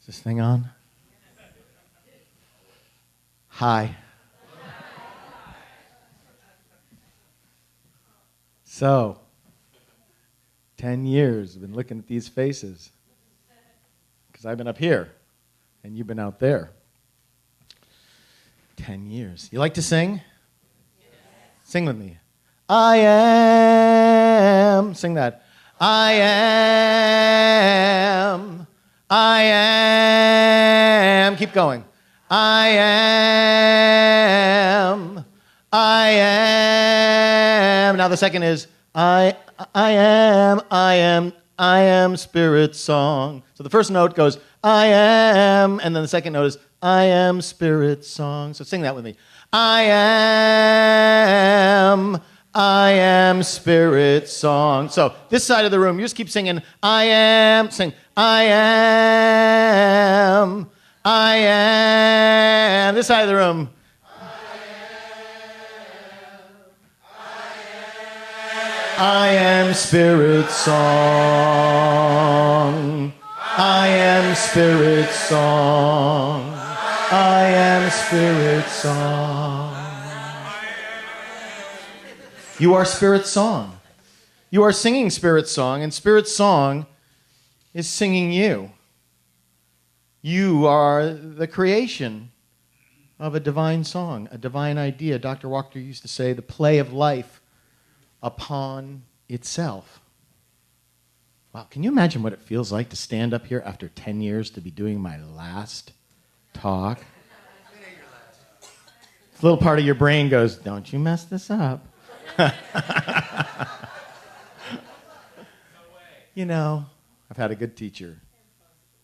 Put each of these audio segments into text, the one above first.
Is this thing on? Hi. So, 10 years I've been looking at these faces because I've been up here and you've been out there. 10 years. You like to sing? Yes. Sing with me. I am. Sing that. I am. I am. Keep going. I am. I am. Now the second is I am spirit song. So the first note goes I am, and then the second note is I am spirit song. So sing that with me. I am spirit song. So this side of the room, you just keep singing I am. Sing I am. This side of the room. I am spirit song. I am spirit song. I am spirit song. You are spirit song. You are singing spirit song, and spirit song is singing you. You are the creation of a divine song, a divine idea. Dr. Walker used to say, the play of life upon itself. Wow, can you imagine what it feels like to stand up here after 10 years to be doing my last talk? This little part of your brain goes, don't you mess this up. You know, I've had a good teacher.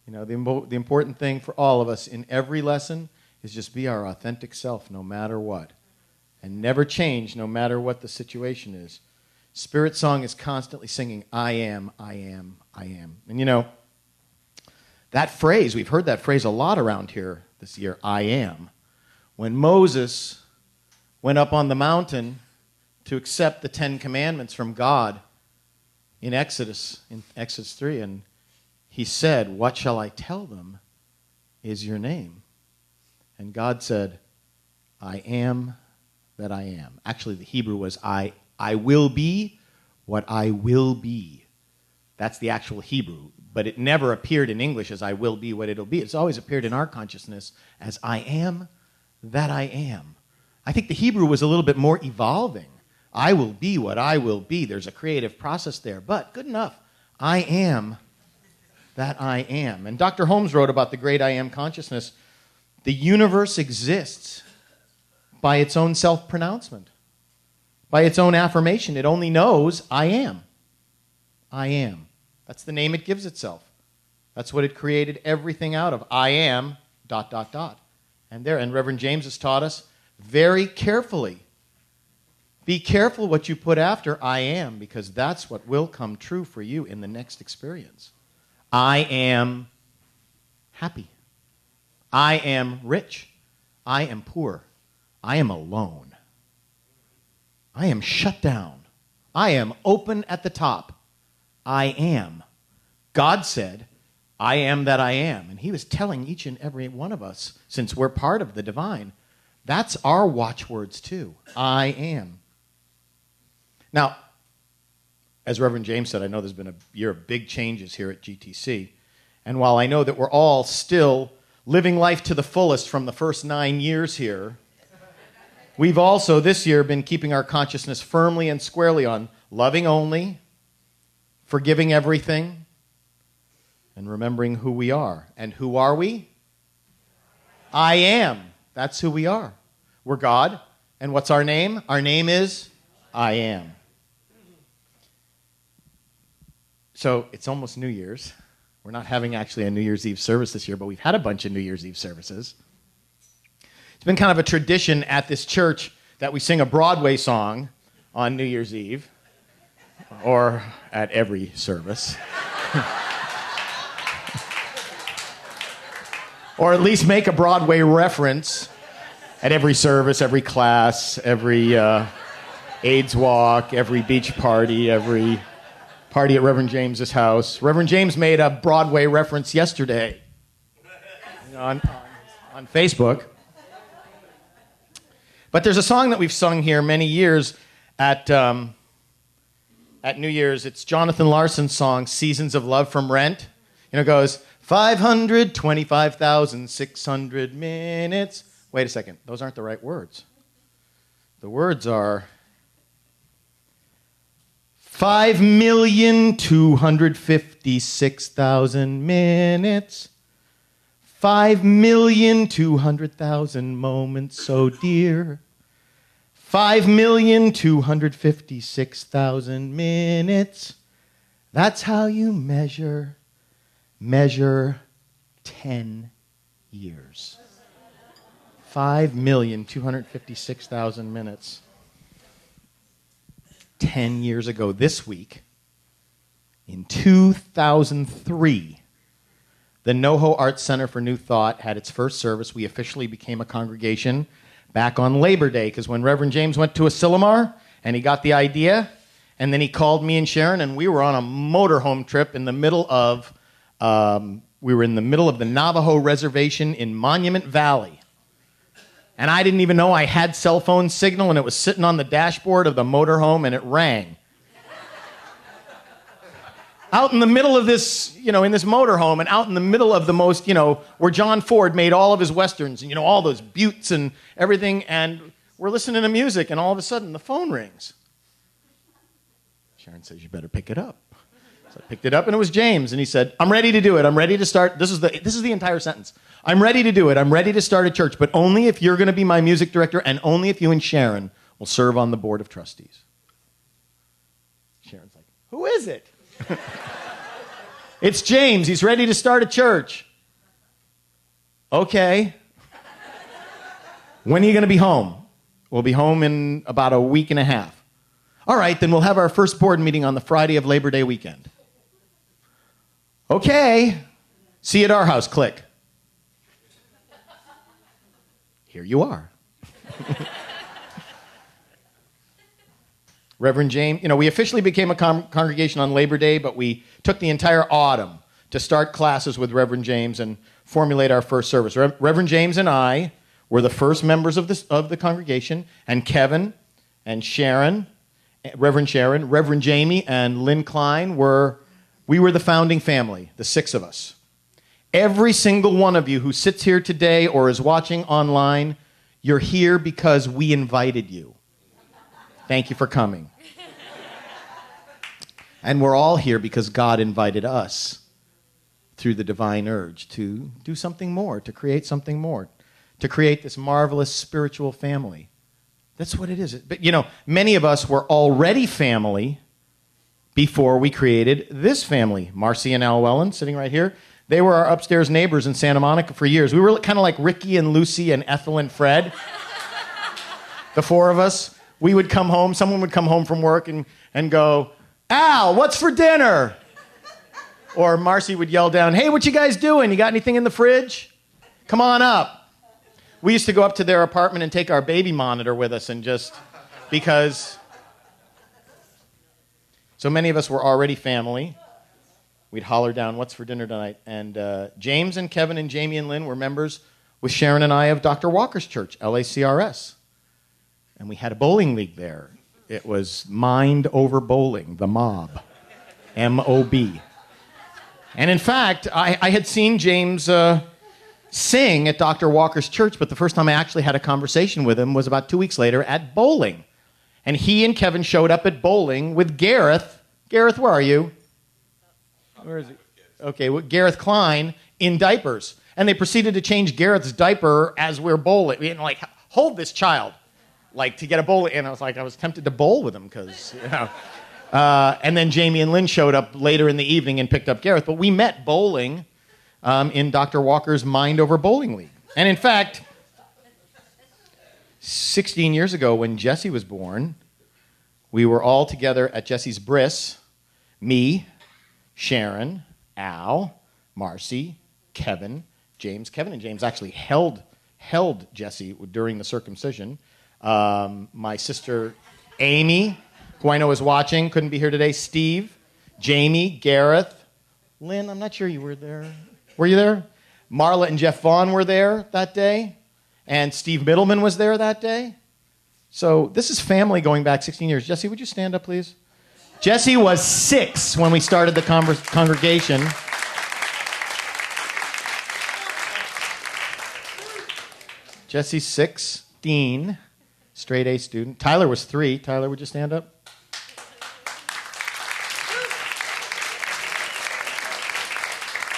You know, the important thing for all of us in every lesson is just be our authentic self no matter what. And never change no matter what the situation is. Spirit song is constantly singing, I am, I am, I am. And you know, that phrase, we've heard that phrase a lot around here this year, I am. When Moses went up on the mountain to accept the 10 Commandments from God in Exodus 3, and he said, what shall I tell them is your name? And God said, I am that I am. Actually, the Hebrew was, I will be what I will be. That's the actual Hebrew. But it never appeared in English as I will be what it'll be. It's always appeared in our consciousness as I am that I am. I think the Hebrew was a little bit more evolving. I will be what I will be. There's a creative process there. But good enough. I am that I am. And Dr. Holmes wrote about the great I am consciousness. The universe exists by its own self-pronouncement, by its own affirmation. It only knows, I am. I am. That's the name it gives itself. That's what it created everything out of. I am, ... And Reverend James has taught us very carefully. Be careful what you put after I am, because that's what will come true for you in the next experience. I am happy. I am rich. I am poor. I am alone. I am shut down. I am open at the top. I am. God said, I am that I am. And he was telling each and every one of us, since we're part of the divine, that's our watchwords too. I am. Now, as Reverend James said, I know there's been a year of big changes here at GTC. And while I know that we're all still living life to the fullest from the first 9 years here, we've also this year been keeping our consciousness firmly and squarely on loving only, forgiving everything, and remembering who we are. And who are we? I am. That's who we are. We're God. And what's our name? Our name is I am. So it's almost New Year's. We're not having actually a New Year's Eve service this year, but we've had a bunch of New Year's Eve services. It's been kind of a tradition at this church that we sing a Broadway song on New Year's Eve, or at every service. Or at least make a Broadway reference at every service, every class, every AIDS walk, every beach party, every party at Reverend James's house. Reverend James made a Broadway reference yesterday. on Facebook. But there's a song that we've sung here many years at New Year's. It's Jonathan Larson's song, Seasons of Love from Rent. It goes, 525,600 minutes. Wait a second. Those aren't the right words. The words are 5,256,000 minutes. 5,200,000 moments so dear. 5,256,000 minutes. That's how you measure 10 years. 5,256,000 minutes. 10 years ago this week, in 2003, the NoHo Arts Center for New Thought had its first service. We officially became a congregation back on Labor Day, because when Reverend James went to Asilomar, and he got the idea, and then he called me and Sharon, and we were on a motorhome trip in the middle of, the Navajo Reservation in Monument Valley. And I didn't even know I had cell phone signal, and it was sitting on the dashboard of the motorhome, and it rang. Out in the middle of this, in this motorhome, and out in the middle of the most, where John Ford made all of his Westerns, and, all those buttes and everything, and we're listening to music, and all of a sudden the phone rings. Sharon says, you better pick it up. So I picked it up, and it was James, and he said, I'm ready to do it. I'm ready to start. This is the entire sentence. I'm ready to do it. I'm ready to start a church, but only if you're going to be my music director, and only if you and Sharon will serve on the board of trustees. Sharon's like, who is it? It's James. He's ready to start a church. Okay. When are you going to be home? We'll be home in about a week and a half. All right, then we'll have our first board meeting on the Friday of Labor Day weekend. Okay. See you at our house. Click. Here you are. Reverend James, we officially became a congregation on Labor Day, but we took the entire autumn to start classes with Reverend James and formulate our first service. Reverend James and I were the first members of the congregation, and Kevin and Sharon, Reverend Jamie, and Lynn Klein we were the founding family, the six of us. Every single one of you who sits here today or is watching online, you're here because we invited you. Thank you for coming. And we're all here because God invited us through the divine urge to do something more, to create something more, to create this marvelous spiritual family. That's what it is. But, many of us were already family before we created this family. Marcy and Al Wellen, sitting right here, they were our upstairs neighbors in Santa Monica for years. We were kind of like Ricky and Lucy and Ethel and Fred, the four of us. We would come home, someone would come home from work and go, Al, what's for dinner? Or Marcy would yell down, hey, what you guys doing? You got anything in the fridge? Come on up. We used to go up to their apartment and take our baby monitor with us and just because so many of us were already family. We'd holler down, what's for dinner tonight? And James and Kevin and Jamie and Lynn were members with Sharon and I of Dr. Walker's church, LACRS. And we had a bowling league there. It was Mind Over Bowling, the mob, M-O-B. And in fact, I had seen James sing at Dr. Walker's church, but the first time I actually had a conversation with him was about 2 weeks later at bowling. And he and Kevin showed up at bowling with Gareth. Gareth, where are you? Where is he? Okay, with Gareth Klein in diapers. And they proceeded to change Gareth's diaper as we're bowling. We didn't hold this child. To get a bowl, and I was tempted to bowl with him because, and then Jamie and Lynn showed up later in the evening and picked up Gareth. But we met bowling in Dr. Walker's Mind Over Bowling League. And in fact, 16 years ago when Jesse was born, we were all together at Jesse's bris, me, Sharon, Al, Marcy, Kevin, James. Kevin and James actually held Jesse during the circumcision. My sister Amy, who I know is watching, couldn't be here today. Steve, Jamie, Gareth, Lynn, I'm not sure you were there. Were you there? Marla and Jeff Vaughn were there that day, and Steve Middleman was there that day. So this is family going back 16 years. Jesse, would you stand up, please? Jesse was 6 when we started the congregation. Jesse's 16, straight A student. Tyler was 3. Tyler, would you stand up?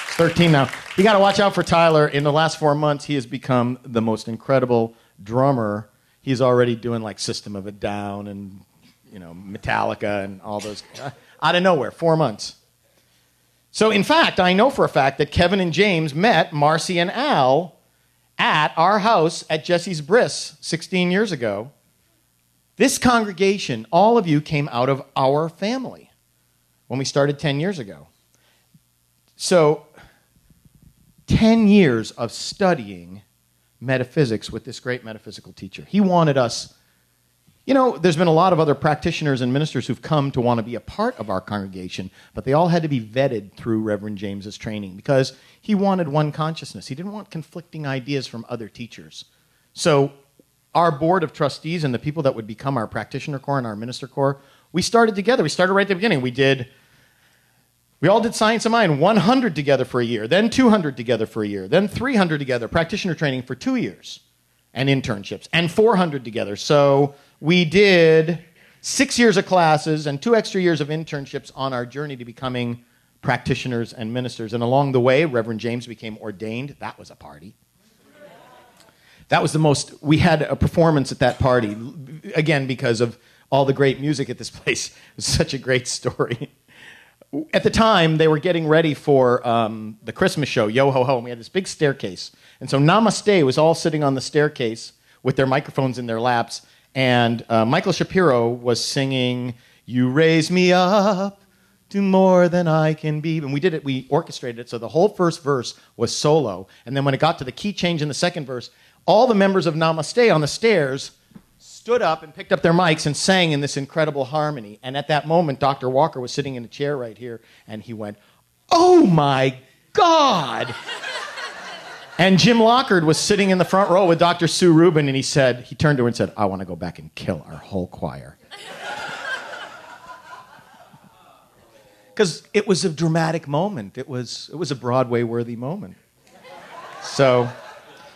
He's 13 now. You got to watch out for Tyler. In the last 4 months, he has become the most incredible drummer. He's already doing like System of a Down and Metallica and all those out of nowhere. 4 months. So in fact, I know for a fact that Kevin and James met Marcy and Al at our house at Jesse's Bris 16 years ago. This congregation, all of you came out of our family when we started 10 years ago. So 10 years of studying metaphysics with this great metaphysical teacher. He wanted us, there's been a lot of other practitioners and ministers who've come to want to be a part of our congregation, but they all had to be vetted through Reverend James's training because he wanted one consciousness. He didn't want conflicting ideas from other teachers. So our board of trustees and the people that would become our practitioner corps and our minister corps, we started together. We started right at the beginning. We all did Science of Mind, 100 together for a year, then 200 together for a year, then 300 together, practitioner training for 2 years, and internships, and 400 together. So we did 6 years of classes and 2 extra years of internships on our journey to becoming practitioners and ministers. And along the way, Reverend James became ordained. That was a party. That was we had a performance at that party, again, because of all the great music at this place. It was such a great story. At the time, they were getting ready for the Christmas show, Yo Ho Ho, and we had this big staircase. And so Namaste was all sitting on the staircase with their microphones in their laps, and Michael Shapiro was singing, "You raise me up to more than I can be." And we orchestrated it, so the whole first verse was solo. And then when it got to the key change in the second verse, all the members of Namaste on the stairs stood up and picked up their mics and sang in this incredible harmony. And at that moment, Dr. Walker was sitting in a chair right here, and he went, "Oh my God!" And Jim Lockard was sitting in the front row with Dr. Sue Rubin, and he turned to her and said, "I want to go back and kill our whole choir." Because it was a dramatic moment. It was a Broadway-worthy moment. So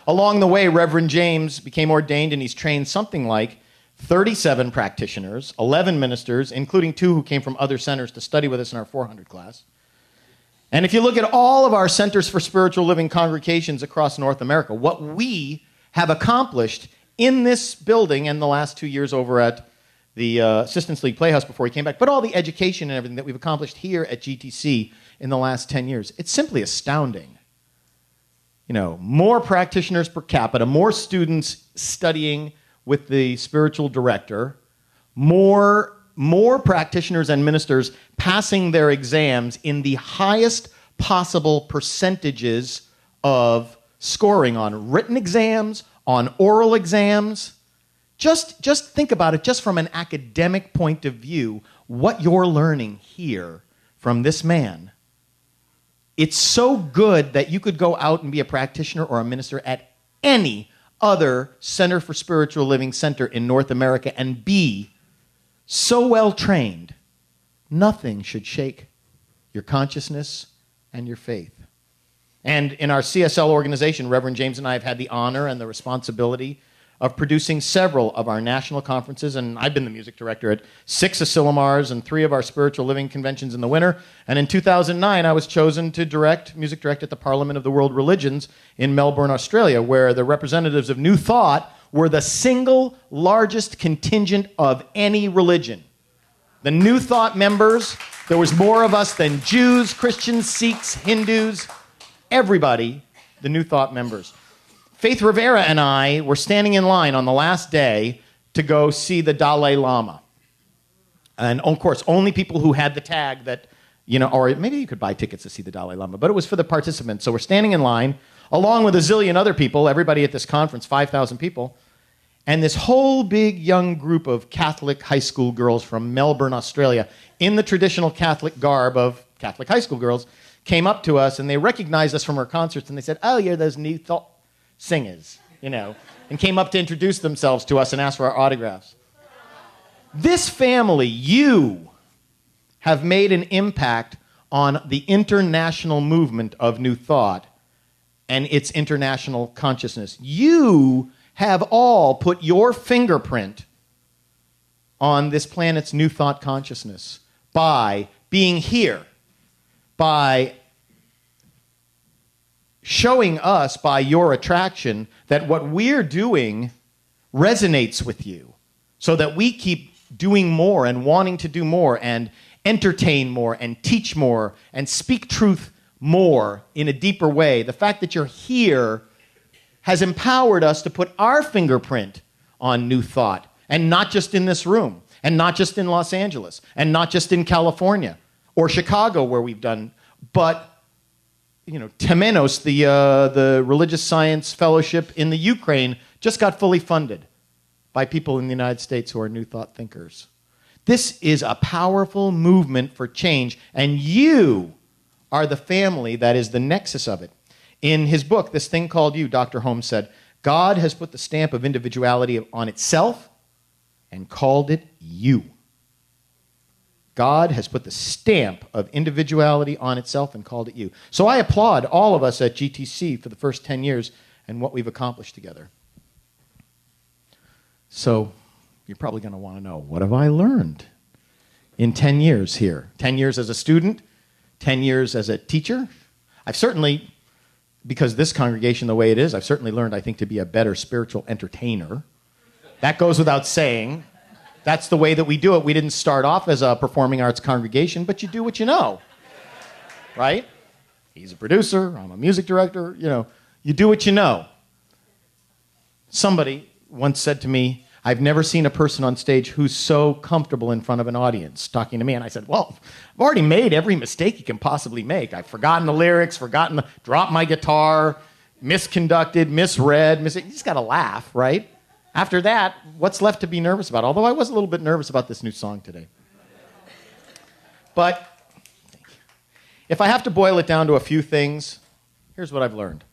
along the way, Reverend James became ordained, and he's trained something like 37 practitioners, 11 ministers, including 2 who came from other centers to study with us in our 400 class. And if you look at all of our Centers for Spiritual Living congregations across North America, what we have accomplished in this building in the last 2 years over at the Assistance League Playhouse before he came back, but all the education and everything that we've accomplished here at GTC in the last 10 years, it's simply astounding. More practitioners per capita, more students studying with the spiritual director, more practitioners and ministers passing their exams in the highest possible percentages of scoring on written exams, on oral exams. Just think about it, just from an academic point of view, what you're learning here from this man. It's so good that you could go out and be a practitioner or a minister at any other Center for Spiritual Living center in North America and be so well trained, nothing should shake your consciousness and your faith. And in our CSL organization, Reverend James and I have had the honor and the responsibility of producing several of our national conferences, and I've been the music director at 6 Asilomars and 3 of our spiritual living conventions in the winter. And in 2009, I was chosen to music direct at the Parliament of the World Religions in Melbourne, Australia, where the representatives of New Thought were the single largest contingent of any religion. The New Thought members, there was more of us than Jews, Christians, Sikhs, Hindus, everybody, the New Thought members. Faith Rivera and I were standing in line on the last day to go see the Dalai Lama. And of course, only people who had the tag that, or maybe you could buy tickets to see the Dalai Lama, but it was for the participants. So we're standing in line, along with a zillion other people, everybody at this conference, 5,000 people, and this whole big young group of Catholic high school girls from Melbourne, Australia, in the traditional Catholic garb of Catholic high school girls, came up to us and they recognized us from our concerts and they said, oh, you're those New Thought singers, and came up to introduce themselves to us and ask for our autographs. This family, you have made an impact on the international movement of New Thought and its international consciousness. You have all put your fingerprint on this planet's New Thought consciousness by being here, by showing us by your attraction that what we're doing resonates with you, so that we keep doing more and wanting to do more and entertain more and teach more and speak truth more in a deeper way. The fact that you're here has empowered us to put our fingerprint on New Thought, and not just in this room, and not just in Los Angeles, and not just in California or Chicago where we've done, but Temenos, the religious science fellowship in the Ukraine, just got fully funded by people in the United States who are New Thought thinkers. This is a powerful movement for change, and you are the family that is the nexus of it. In his book, This Thing Called You, Dr. Holmes said, God has put the stamp of individuality on itself and called it you. God has put the stamp of individuality on itself and called it you. So I applaud all of us at GTC for the first 10 years and what we've accomplished together. So you're probably going to want to know, what have I learned in 10 years here? 10 years as a student, 10 years as a teacher. I've certainly, because this congregation the way it is, I've certainly learned, I think, to be a better spiritual entertainer. That goes without saying. That's the way that we do it. We didn't start off as a performing arts congregation, but you do what you know, right? He's a producer, I'm a music director, you do what you know. Somebody once said to me, I've never seen a person on stage who's so comfortable in front of an audience talking to me. And I said, well, I've already made every mistake you can possibly make. I've forgotten the lyrics, dropped my guitar, misconducted, misread, you just got to laugh, right? After that, what's left to be nervous about? Although I was a little bit nervous about this new song today. But if I have to boil it down to a few things, here's what I've learned.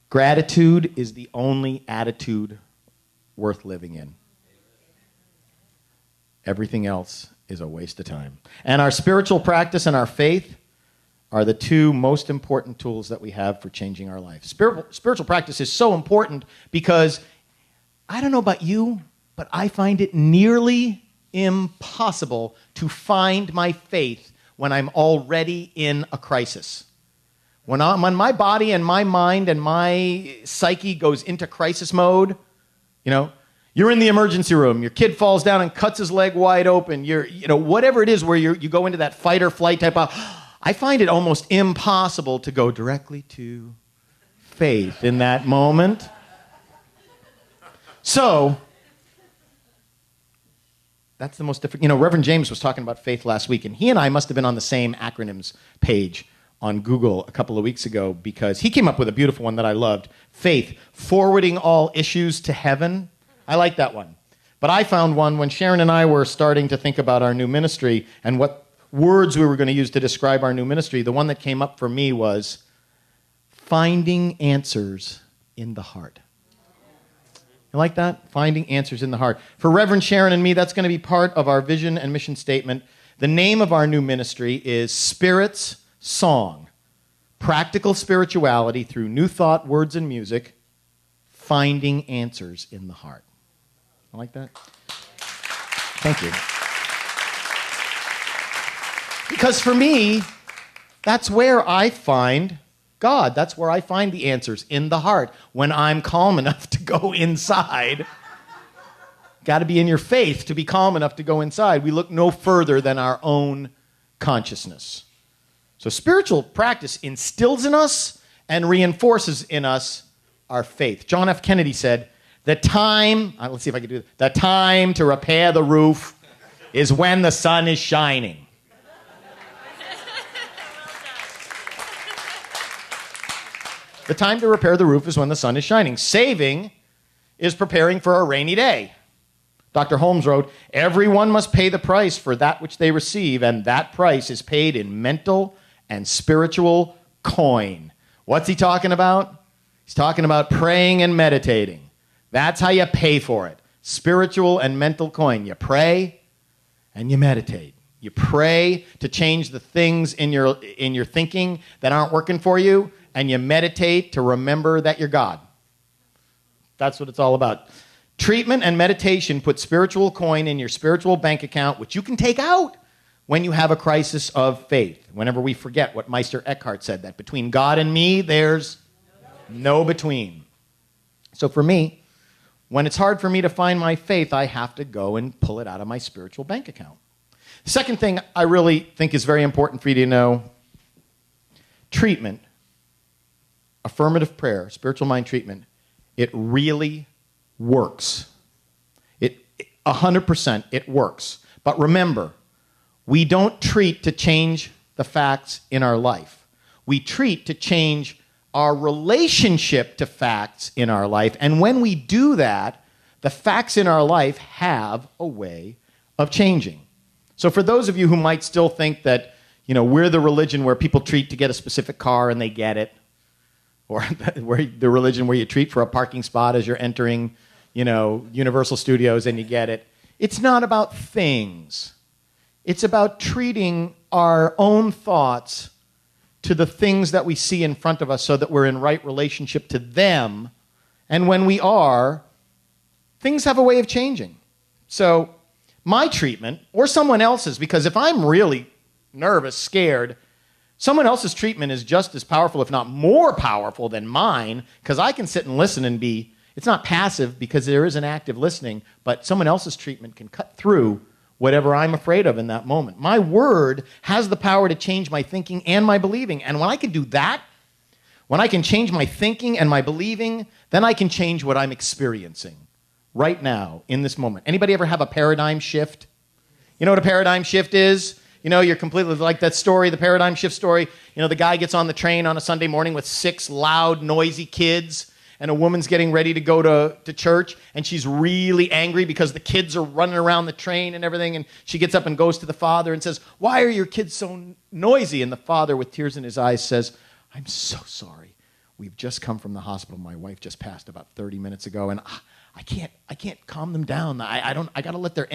Gratitude is the only attitude worth living in. Everything else is a waste of time. And our spiritual practice and our faith are the two most important tools that we have for changing our life. Spiritual practice is so important because, I don't know about you, but I find it nearly impossible to find my faith when I'm already in a crisis. When my body and my mind and my psyche goes into crisis mode, you're in the emergency room, your kid falls down and cuts his leg wide open, whatever it is where you go into that fight or flight type of, I find it almost impossible to go directly to faith in that moment. So, that's the most difficult. Reverend James was talking about faith last week, and he and I must have been on the same acronyms page on Google a couple of weeks ago, because he came up with a beautiful one that I loved. Faith, forwarding all issues to heaven. I like that one. But I found one when Sharon and I were starting to think about our new ministry and what words we were going to use to describe our new ministry. The one that came up for me was finding answers in the heart. You like that? Finding answers in the heart. For Reverend Sharon and me, that's going to be part of our vision and mission statement. The name of our new ministry is Spirit's Song, Practical Spirituality Through New Thought, Words, and Music, Finding Answers in the Heart. I like that? Thank you. Because for me, that's where I find God. That's where I find the answers, in the heart. When I'm calm enough to go inside. Got to be in your faith to be calm enough to go inside. We look no further than our own consciousness. So spiritual practice instills in us and reinforces in us our faith. John F. Kennedy said, let's see if I can do this. The time to repair the roof is when the sun is shining. The time to repair the roof is when the sun is shining. Saving is preparing for a rainy day. Dr. Holmes wrote, "Everyone must pay the price for that which they receive, and that price is paid in mental and spiritual coin." What's he talking about? He's talking about praying and meditating. That's how you pay for it. Spiritual and mental coin. You pray and you meditate. You pray to change the things in your thinking that aren't working for you, and you meditate to remember that you're God. That's what it's all about. Treatment and meditation put spiritual coin in your spiritual bank account, which you can take out when you have a crisis of faith. Whenever we forget what Meister Eckhart said, that between God and me, there's no between. So for me, when it's hard for me to find my faith, I have to go and pull it out of my spiritual bank account. The second thing I really think is very important for you to know, treatment, affirmative prayer, spiritual mind treatment, it really works. 100% it works. But remember, we don't treat to change the facts in our life. We treat to change our relationship to facts in our life. And when we do that, the facts in our life have a way of changing. So for those of you who might still think that, we're the religion where people treat to get a specific car and they get it, or the religion where you treat for a parking spot as you're entering, Universal Studios and you get it. It's not about things. It's about treating our own thoughts to the things that we see in front of us so that we're in right relationship to them. And when we are, things have a way of changing. So my treatment, or someone else's, because if I'm really nervous, scared, someone else's treatment is just as powerful, if not more powerful than mine, because I can sit and listen and it's not passive because there is an active listening, but someone else's treatment can cut through whatever I'm afraid of in that moment. My word has the power to change my thinking and my believing. And when I can do that, when I can change my thinking and my believing, then I can change what I'm experiencing right now in this moment. Anybody ever have a paradigm shift? You know what a paradigm shift is? You're completely like that story, the paradigm shift story. The guy gets on the train on a Sunday morning with 6 loud, noisy kids, and a woman's getting ready to go to church, and she's really angry because the kids are running around the train and everything, and she gets up and goes to the father and says, "Why are your kids so noisy?" And the father, with tears in his eyes, says, "I'm so sorry. We've just come from the hospital. My wife just passed about 30 minutes ago, and I can't calm them down. I got to let their..."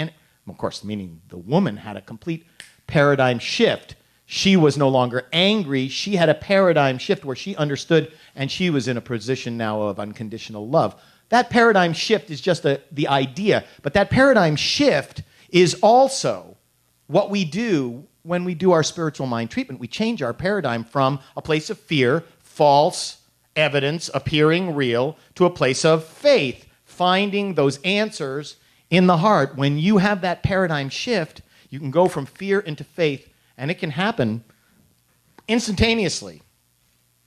Of course, meaning the woman had a complete paradigm shift. She was no longer angry. She had a paradigm shift where she understood, and she was in a position now of unconditional love. That paradigm shift is just the idea, but that paradigm shift is also what we do when we do our spiritual mind treatment. We change our paradigm from a place of fear, false evidence appearing real, to a place of faith, finding those answers in the heart. When you have that paradigm shift, you can go from fear into faith, and it can happen instantaneously.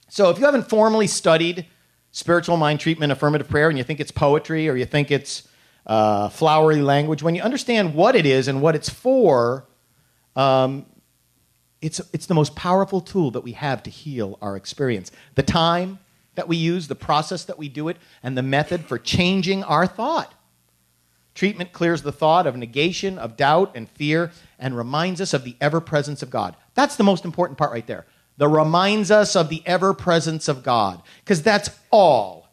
So if you haven't formally studied spiritual mind treatment, affirmative prayer, and you think it's poetry or you think it's flowery language, when you understand what it is and what it's for, it's the most powerful tool that we have to heal our experience. The time that we use, the process that we do it, and the method for changing our thought. Treatment clears the thought of negation, of doubt and fear, and reminds us of the ever-presence of God. That's the most important part right there. The reminds us of the ever-presence of God. Because that's all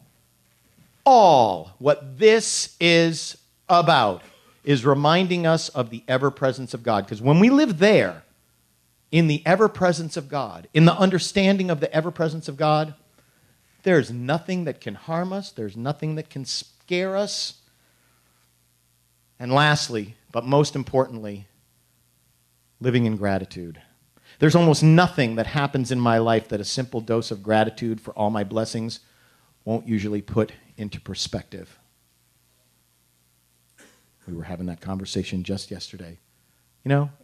what this is about, is reminding us of the ever-presence of God. Because when we live there, in the ever-presence of God, in the understanding of the ever-presence of God, there's nothing that can harm us. There's nothing that can scare us. And lastly, but most importantly, living in gratitude. There's almost nothing that happens in my life that a simple dose of gratitude for all my blessings won't usually put into perspective. We were having that conversation just yesterday.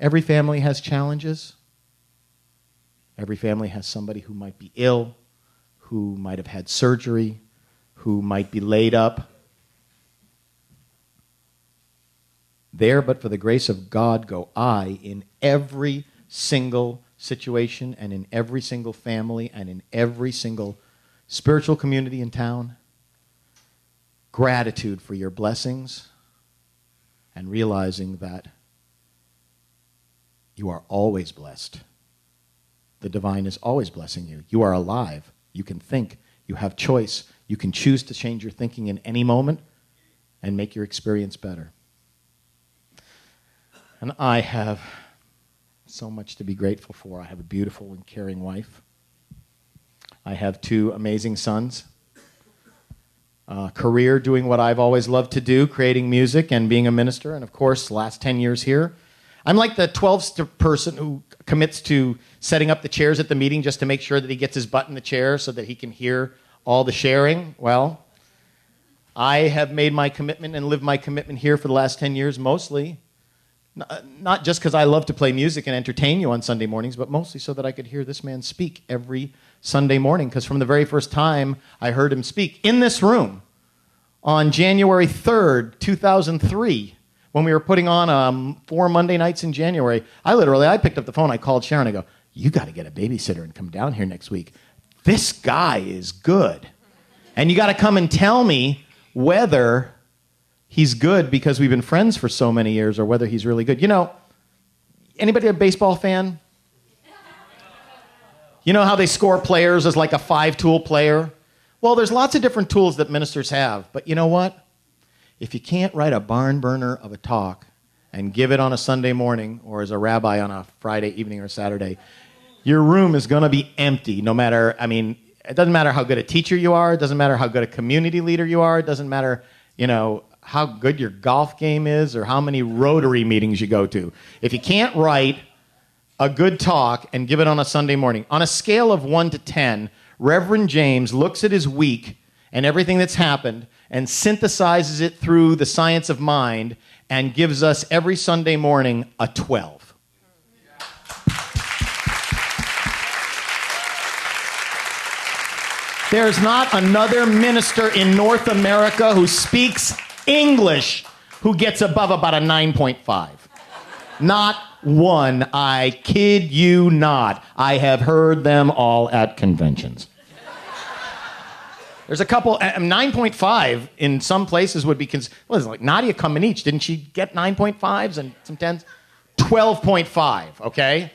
Every family has challenges. Every family has somebody who might be ill, who might have had surgery, who might be laid up. There, but for the grace of God, go I in every single situation and in every single family and in every single spiritual community in town. Gratitude for your blessings and realizing that you are always blessed. The divine is always blessing you. You are alive. You can think. You have choice. You can choose to change your thinking in any moment and make your experience better. And I have so much to be grateful for. I have a beautiful and caring wife. I have 2 amazing sons. Career doing what I've always loved to do, creating music and being a minister. And of course, the last 10 years here. I'm like the 12th person who commits to setting up the chairs at the meeting just to make sure that he gets his butt in the chair so that he can hear all the sharing. Well, I have made my commitment and lived my commitment here for the last 10 years mostly. Not just because I love to play music and entertain you on Sunday mornings, but mostly so that I could hear this man speak every Sunday morning. Because from the very first time I heard him speak in this room on January 3rd, 2003, when we were putting on 4 Monday nights in January, I picked up the phone, I called Sharon, I go, you got to get a babysitter and come down here next week. This guy is good. And you got to come and tell me whether he's good because we've been friends for so many years or whether he's really good. You know, anybody a baseball fan? You know how they score players as like a 5-tool player? Well, there's lots of different tools that ministers have, but you know what? If you can't write a barn burner of a talk and give it on a Sunday morning or as a rabbi on a Friday evening or Saturday, your room is going to be empty no matter, it doesn't matter how good a teacher you are, it doesn't matter how good a community leader you are, it doesn't matter, how good your golf game is or how many Rotary meetings you go to. If you can't write a good talk and give it on a Sunday morning, on a scale of 1 to 10, Reverend James looks at his week and everything that's happened and synthesizes it through the science of mind and gives us every Sunday morning a 12. There's not another minister in North America who speaks English who gets above about a 9.5. Not one. I kid you not. I have heard them all at conventions. There's a couple, 9.5 in some places would be, like Nadia Comaneci, didn't she get 9.5s and some 10s? 12.5, okay?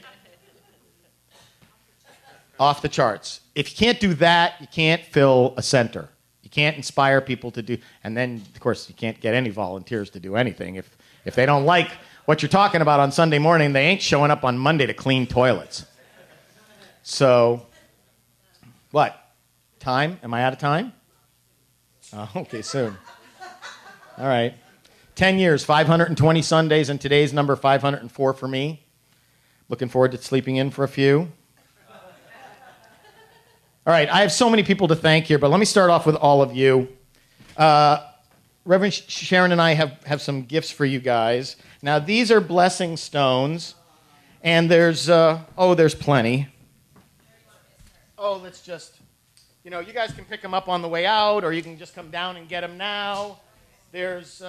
Off the charts. If you can't do that, you can't fill a center. You can't inspire people to do, and then, of course, you can't get any volunteers to do anything. If they don't like what you're talking about on Sunday morning, they ain't showing up on Monday to clean toilets. So, what? Time? Am I out of time? Oh, okay, soon. All right. 10 years, 520 Sundays, and today's number 504 for me. Looking forward to sleeping in for a few. All right, I have so many people to thank here, but let me start off with all of you. Reverend Sharon and I have some gifts for you guys. Now, these are blessing stones, and there's plenty. Oh, let's just... you guys can pick them up on the way out, or you can just come down and get them now. There's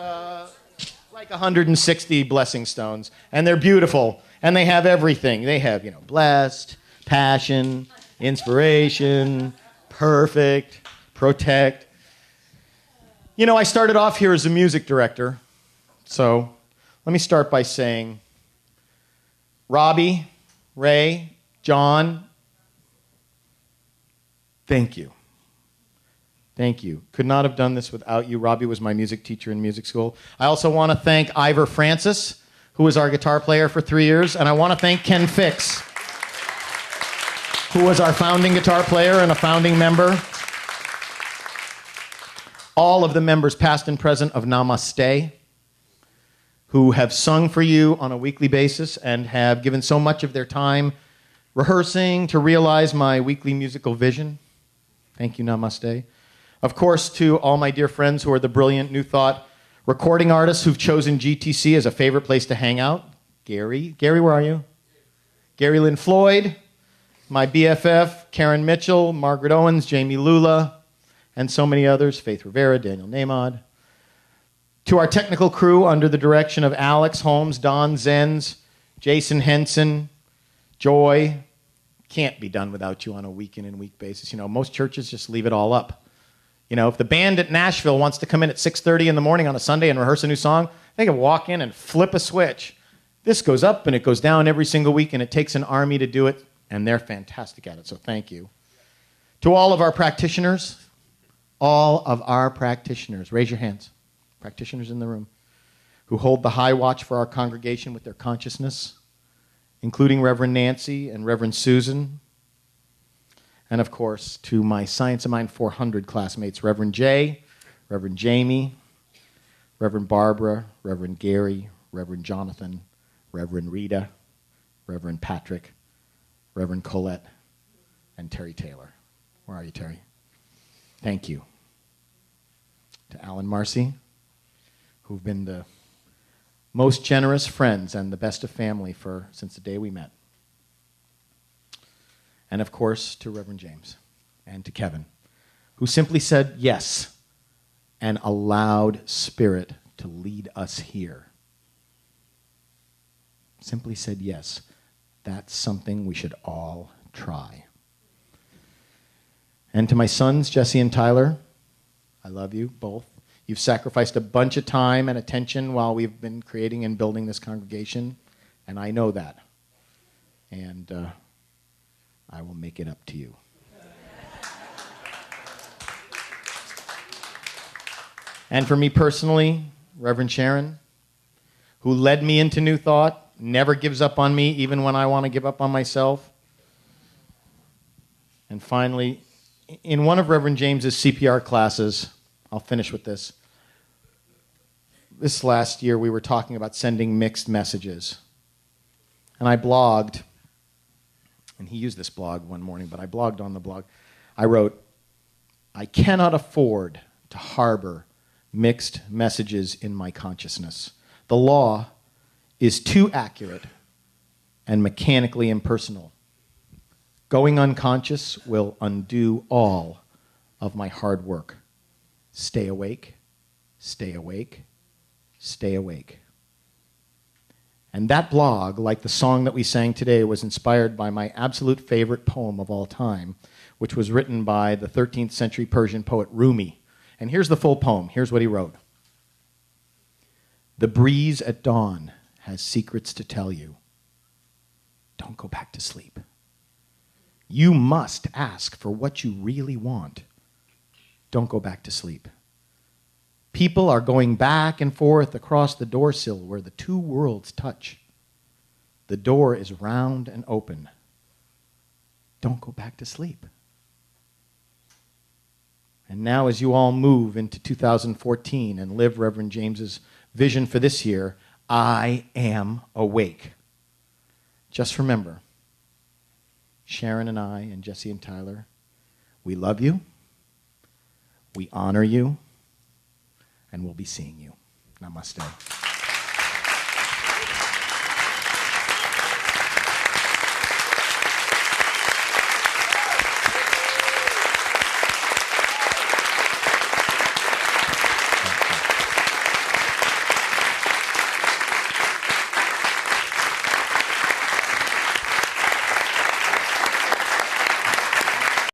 like 160 blessing stones, and they're beautiful, and they have everything. They have, blessed, passion, inspiration, perfect, protect. I started off here as a music director, so let me start by saying, Robbie, Ray, John, thank you. Thank you. Could not have done this without you. Robbie was my music teacher in music school. I also want to thank Ivor Francis, who was our guitar player for 3 years, and I want to thank Ken Fix, who was our founding guitar player and a founding member. All of the members, past and present, of Namaste, who have sung for you on a weekly basis and have given so much of their time rehearsing to realize my weekly musical vision. Thank you, Namaste. Of course, to all my dear friends who are the brilliant New Thought recording artists who've chosen GTC as a favorite place to hang out. Gary, where are you? Gary Lynn Floyd, my BFF, Karen Mitchell, Margaret Owens, Jamie Lula, and so many others, Faith Rivera, Daniel Namod. To our technical crew under the direction of Alex Holmes, Don Zenz, Jason Henson, Joy. Can't be done without you on a week in and week basis. Most churches just leave it all up. You know, if the band at Nashville wants to come in at 6:30 in the morning on a Sunday and rehearse a new song, they can walk in and flip a switch. This goes up and it goes down every single week, and it takes an army to do it, and they're fantastic at it, so thank you. To all of our practitioners, raise your hands, practitioners in the room, who hold the high watch for our congregation with their consciousness, including Reverend Nancy and Reverend Susan, and of course, to my Science of Mind 400 classmates, Reverend Jay, Reverend Jamie, Reverend Barbara, Reverend Gary, Reverend Jonathan, Reverend Rita, Reverend Patrick, Reverend Colette, and Terry Taylor. Where are you, Terry? Thank you. To Alan Marcy, who've been the most generous friends and the best of family since the day we met. And of course, to Reverend James and to Kevin, who simply said yes and allowed Spirit to lead us here. Simply said yes. That's something we should all try. And to my sons, Jesse and Tyler, I love you both. You've sacrificed a bunch of time and attention while we've been creating and building this congregation, and I know that. And I will make it up to you. And for me personally, Reverend Sharon, who led me into New Thought, never gives up on me even when I want to give up on myself. And finally, in one of Reverend James's CPR classes, I'll finish with this. This last year, we were talking about sending mixed messages. And I blogged, and he used this blog one morning, but I blogged on the blog. I wrote, I cannot afford to harbor mixed messages in my consciousness. The law is too accurate and mechanically impersonal. Going unconscious will undo all of my hard work. Stay awake, stay awake, stay awake. And that blog, like the song that we sang today, was inspired by my absolute favorite poem of all time, which was written by the 13th century Persian poet Rumi. And here's the full poem. Here's what he wrote. The breeze at dawn has secrets to tell you. Don't go back to sleep. You must ask for what you really want. Don't go back to sleep. People are going back and forth across the door sill where the two worlds touch. The door is round and open. Don't go back to sleep. And now as you all move into 2014 and live Reverend James's vision for this year, I am awake. Just remember, Sharon and I and Jesse and Tyler, we love you, we honor you, and we'll be seeing you. Namaste.